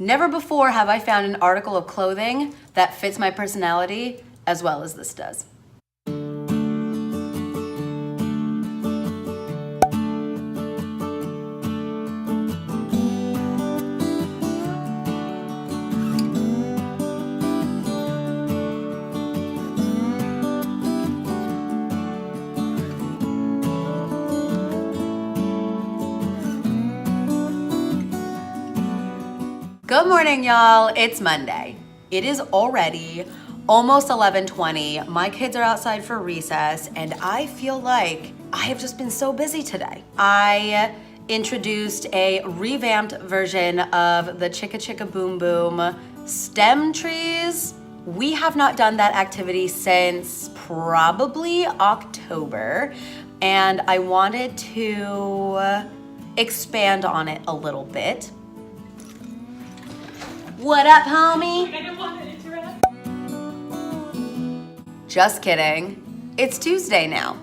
Never before have I found an article of clothing that fits my personality as well as this does. Good morning, y'all. It's Monday. It is already almost 11:20. My kids are outside for recess, and I feel like I have just been so busy today. I introduced a revamped version of the Chicka Chicka Boom Boom stem trees. We have not done that activity since probably October, and I wanted to expand on it a little bit. What up, homie? I don't want to interrupt. Just kidding. It's Tuesday now.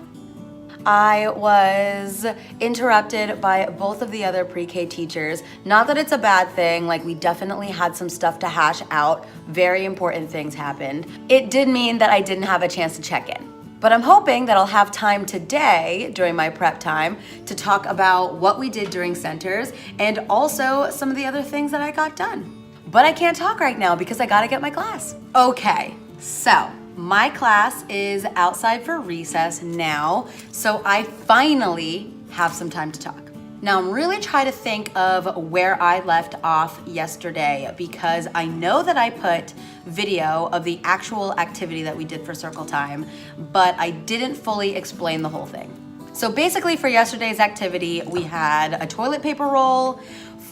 I was interrupted by both of the other pre-K teachers. Not that it's a bad thing, like we definitely had some stuff to hash out. Very important things happened. It did mean that I didn't have a chance to check in. But I'm hoping that I'll have time today during my prep time to talk about what we did during centers and also some of the other things that I got done. But I can't talk right now because I gotta get my class. Okay, so my class is outside for recess now, so I finally have some time to talk. Now I'm really trying to think of where I left off yesterday because I know that I put video of the actual activity that we did for circle time, but I didn't fully explain the whole thing. So basically for yesterday's activity, we had a toilet paper roll,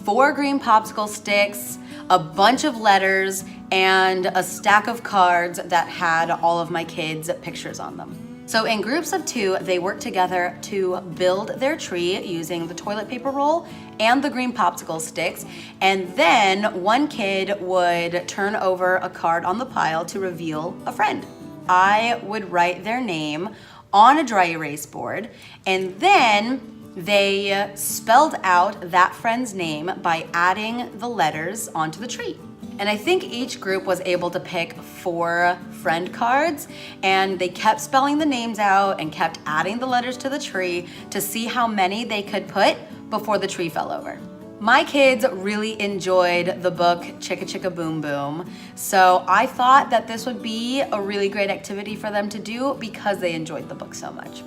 4 green popsicle sticks, a bunch of letters, and a stack of cards that had all of my kids' pictures on them. So in groups of 2, they worked together to build their tree using the toilet paper roll and the green popsicle sticks. And then one kid would turn over a card on the pile to reveal a friend. I would write their name on a dry erase board, and then they spelled out that friend's name by adding the letters onto the tree. And I think each group was able to pick 4 friend cards, and they kept spelling the names out and kept adding the letters to the tree to see how many they could put before the tree fell over. My kids really enjoyed the book Chicka Chicka Boom Boom, so I thought that this would be a really great activity for them to do because they enjoyed the book so much.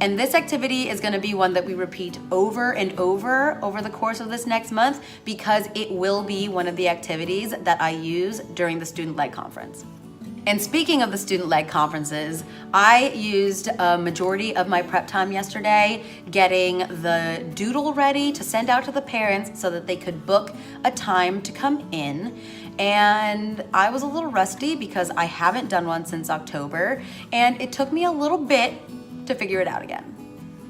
And this activity is gonna be one that we repeat over and over the course of this next month because it will be one of the activities that I use during the student-led conference. And speaking of the student-led conferences, I used a majority of my prep time yesterday getting the doodle ready to send out to the parents so that they could book a time to come in. And I was a little rusty because I haven't done one since October, and it took me a little bit to figure it out again.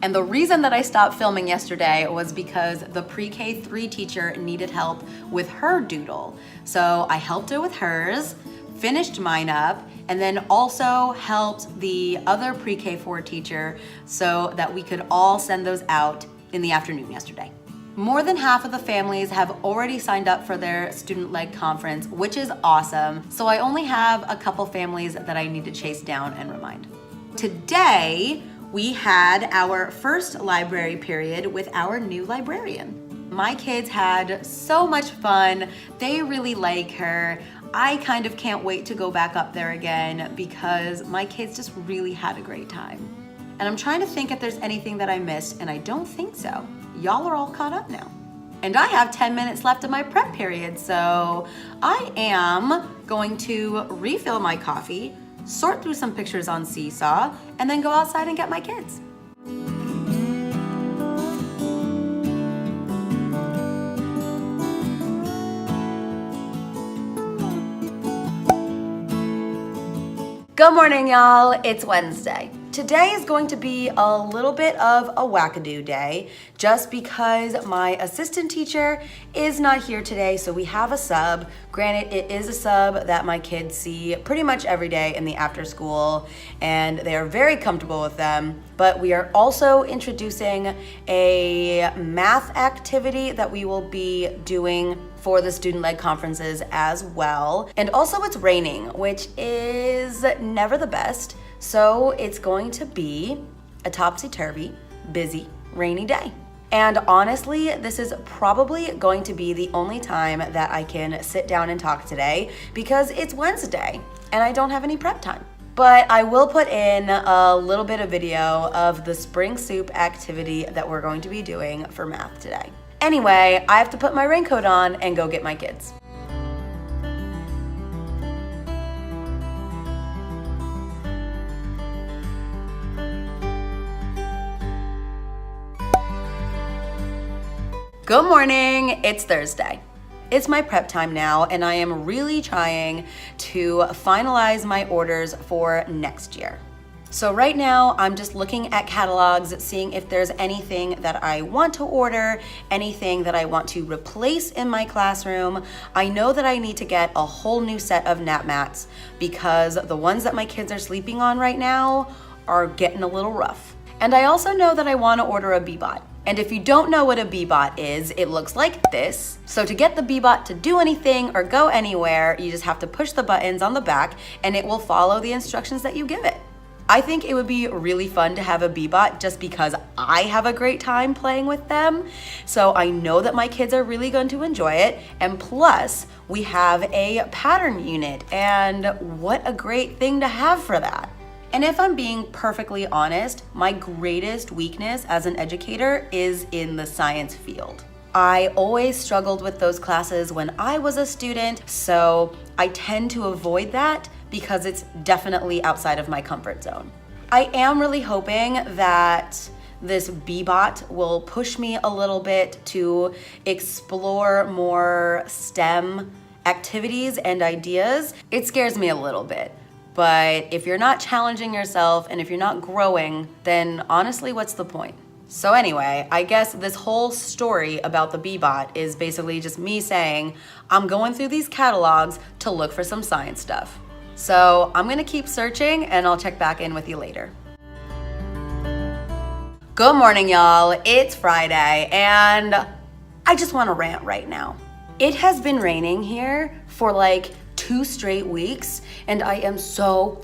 And the reason that I stopped filming yesterday was because the pre-K 3 teacher needed help with her doodle. So I helped her with hers, finished mine up, and then also helped the other pre-K 4 teacher so that we could all send those out in the afternoon yesterday. More than half of the families have already signed up for their student-led conference, which is awesome. So I only have a couple families that I need to chase down and remind. Today, we had our first library period with our new librarian. My kids had so much fun. They really like her. I kind of can't wait to go back up there again because my kids just really had a great time. And I'm trying to think if there's anything that I missed, and I don't think so. Y'all are all caught up now. And I have 10 minutes left of my prep period, so I am going to refill my coffee, sort through some pictures on Seesaw, and then go outside and get my kids. Good morning, y'all. It's Wednesday. Today is going to be a little bit of a wackadoo day just because my assistant teacher is not here today, so we have a sub. Granted, it is a sub that my kids see pretty much every day in the after school, and they are very comfortable with them, but we are also introducing a math activity that we will be doing for the student-led conferences as well. And also it's raining, which is never the best. So it's going to be a topsy-turvy, busy, rainy day. And honestly, this is probably going to be the only time that I can sit down and talk today because it's Wednesday and I don't have any prep time. But I will put in a little bit of video of the spring soup activity that we're going to be doing for math today. Anyway, I have to put my raincoat on and go get my kids. Good morning, it's Thursday. It's my prep time now, and I am really trying to finalize my orders for next year. So right now, I'm just looking at catalogs, seeing if there's anything that I want to order, anything that I want to replace in my classroom. I know that I need to get a whole new set of nap mats because the ones that my kids are sleeping on right now are getting a little rough. And I also know that I want to order a Beebot. And if you don't know what a Beebot is, it looks like this. So to get the Beebot to do anything or go anywhere, you just have to push the buttons on the back and it will follow the instructions that you give it. I think it would be really fun to have a Beebot just because I have a great time playing with them. So I know that my kids are really going to enjoy it. And plus, we have a pattern unit, and what a great thing to have for that. And if I'm being perfectly honest, my greatest weakness as an educator is in the science field. I always struggled with those classes when I was a student, so I tend to avoid that because it's definitely outside of my comfort zone. I am really hoping that this Beebot will push me a little bit to explore more STEM activities and ideas. It scares me a little bit. But if you're not challenging yourself and if you're not growing, then honestly, what's the point? So anyway, I guess this whole story about the Beebot is basically just me saying, I'm going through these catalogs to look for some science stuff. So I'm gonna keep searching and I'll check back in with you later. Good morning, y'all. It's Friday and I just wanna rant right now. It has been raining here for like 2 straight weeks, and I am so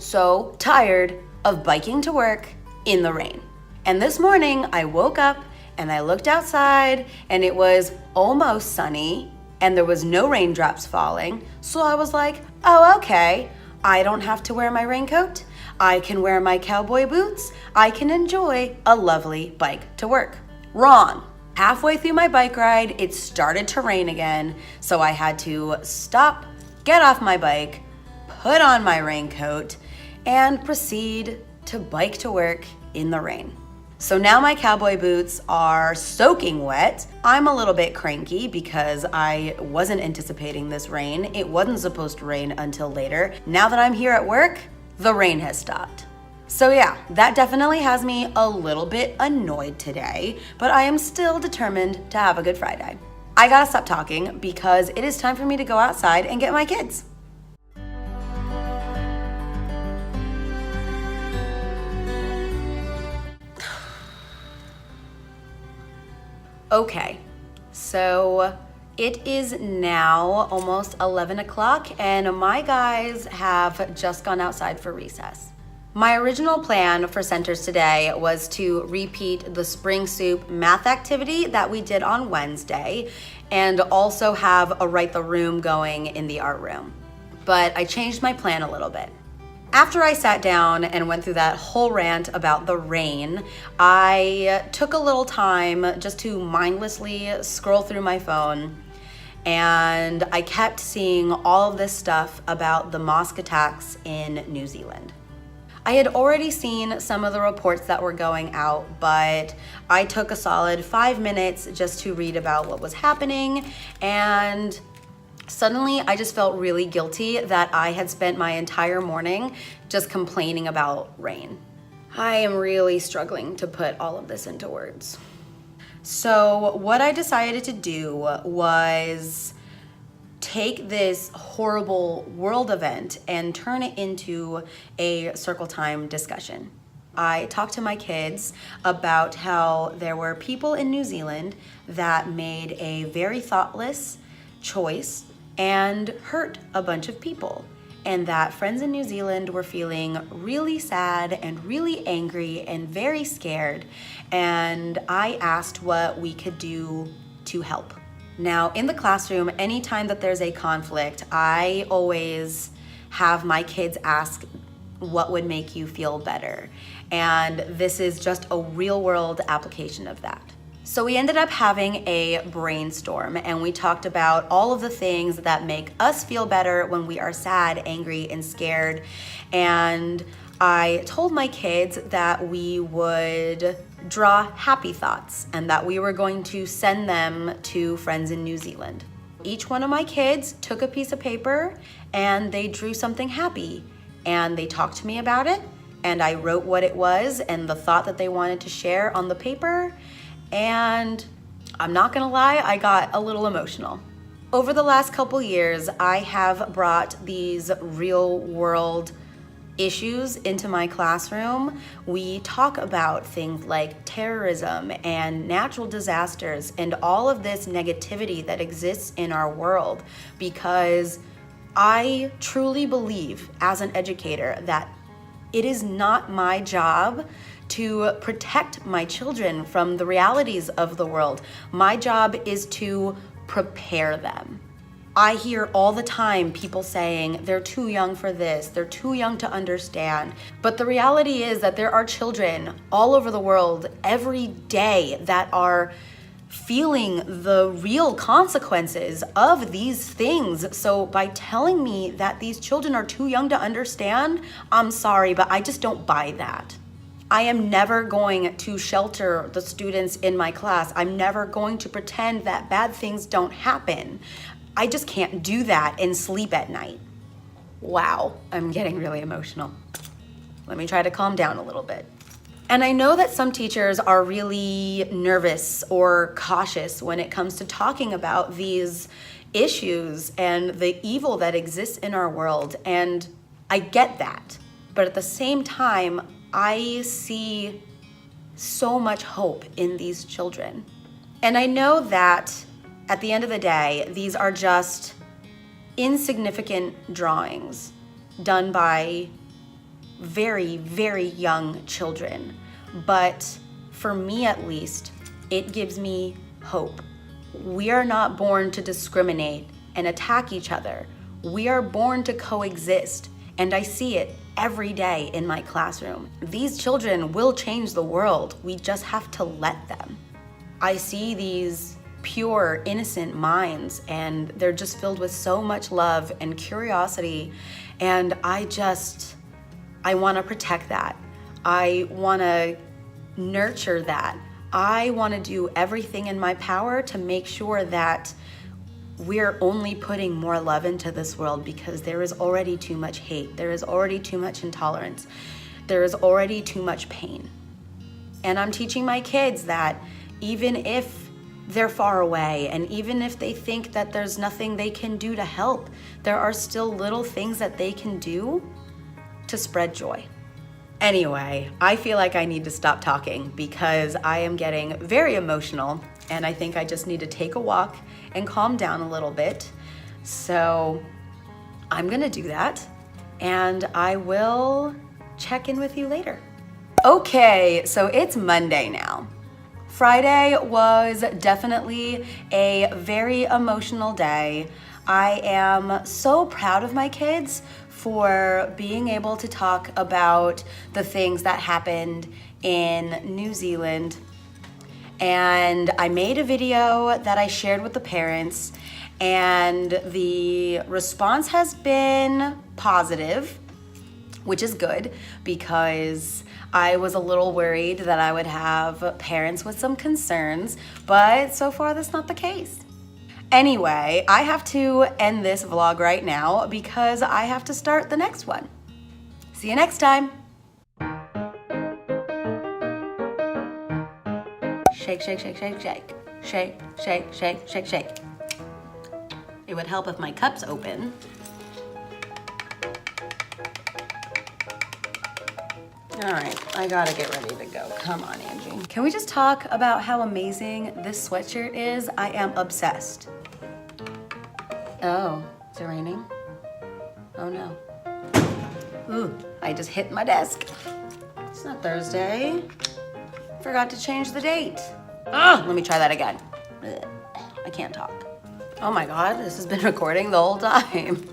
tired of biking to work in the rain. And this morning I woke up and I looked outside and it was almost sunny and there was no raindrops falling. So I was like, oh, okay, I don't have to wear my raincoat. I can wear my cowboy boots. I can enjoy a lovely bike to work. Wrong. Halfway through my bike ride, it started to rain again. So I had to stop, get off my bike, put on my raincoat, and proceed to bike to work in the rain. So now my cowboy boots are soaking wet. I'm a little bit cranky because I wasn't anticipating this rain. It wasn't supposed to rain until later. Now that I'm here at work, the rain has stopped. So yeah, that definitely has me a little bit annoyed today, but I am still determined to have a good Friday. I gotta stop talking because it is time for me to go outside and get my kids. Okay, so it is now almost 11 o'clock and my guys have just gone outside for recess. My original plan for centers today was to repeat the spring soup math activity that we did on Wednesday and also have a write the room going in the art room. But I changed my plan a little bit. After I sat down and went through that whole rant about the rain, I took a little time just to mindlessly scroll through my phone, and I kept seeing all of this stuff about the mosque attacks in New Zealand. I had already seen some of the reports that were going out, but I took a solid 5 minutes just to read about what was happening, and suddenly I just felt really guilty that I had spent my entire morning just complaining about rain. I am really struggling to put all of this into words. So what I decided to do was take this horrible world event and turn it into a circle time discussion. I talked to my kids about how there were people in New Zealand that made a very thoughtless choice and hurt a bunch of people. And that friends in New Zealand were feeling really sad and really angry and very scared. And I asked what we could do to help. Now, in the classroom, anytime that there's a conflict, I always have my kids ask, what would make you feel better? And this is just a real world application of that. So we ended up having a brainstorm, and we talked about all of the things that make us feel better when we are sad, angry, and scared. And I told my kids that we would draw happy thoughts and that we were going to send them to friends in New Zealand. Each one of my kids took a piece of paper and they drew something happy, and they talked to me about it, and I wrote what it was and the thought that they wanted to share on the paper. And I'm not gonna lie, I got a little emotional. Over the last couple years, I have brought these real world issues into my classroom. We talk about things like terrorism and natural disasters and all of this negativity that exists in our world, because I truly believe as an educator that it is not my job to protect my children from the realities of the world. My job is to prepare them. I hear all the time people saying they're too young for this, they're too young to understand. But the reality is that there are children all over the world every day that are feeling the real consequences of these things. So by telling me that these children are too young to understand, I'm sorry, but I just don't buy that. I am never going to shelter the students in my class. I'm never going to pretend that bad things don't happen. I just can't do that and sleep at night. Wow, I'm getting really emotional. Let me try to calm down a little bit. And I know that some teachers are really nervous or cautious when it comes to talking about these issues and the evil that exists in our world. And I get that. But at the same time, I see so much hope in these children. And I know that at the end of the day, these are just insignificant drawings done by very, very young children. But for me at least, it gives me hope. We are not born to discriminate and attack each other. We are born to coexist. And I see it every day in my classroom. These children will change the world. We just have to let them. I see these pure, innocent minds, and they're just filled with so much love and curiosity. And I want to protect that. I want to nurture that. I want to do everything in my power to make sure that we're only putting more love into this world, because there is already too much hate. There is already too much intolerance. There is already too much pain. And I'm teaching my kids that even if they're far away, and even if they think that there's nothing they can do to help, there are still little things that they can do to spread joy. Anyway, I feel like I need to stop talking because I am getting very emotional, and I think I just need to take a walk and calm down a little bit. So I'm gonna do that, and I will check in with you later. Okay, so it's Monday now. Friday was definitely a very emotional day. I am so proud of my kids for being able to talk about the things that happened in New Zealand. And I made a video that I shared with the parents, and the response has been positive, which is good, because I was a little worried that I would have parents with some concerns, but so far that's not the case. Anyway, I have to end this vlog right now because I have to start the next one. See you next time. Shake, shake, shake, shake, shake. Shake, shake, shake, shake, shake. It would help if my cup's open. All right, I gotta get ready to go. Come on, Angie. Can we just talk about how amazing this sweatshirt is? I am obsessed. Oh, is it raining? Oh no. Ooh, I just hit my desk. It's not Thursday. Forgot to change the date. Let me try that again. Ugh, I can't talk. Oh my God, this has been recording the whole time.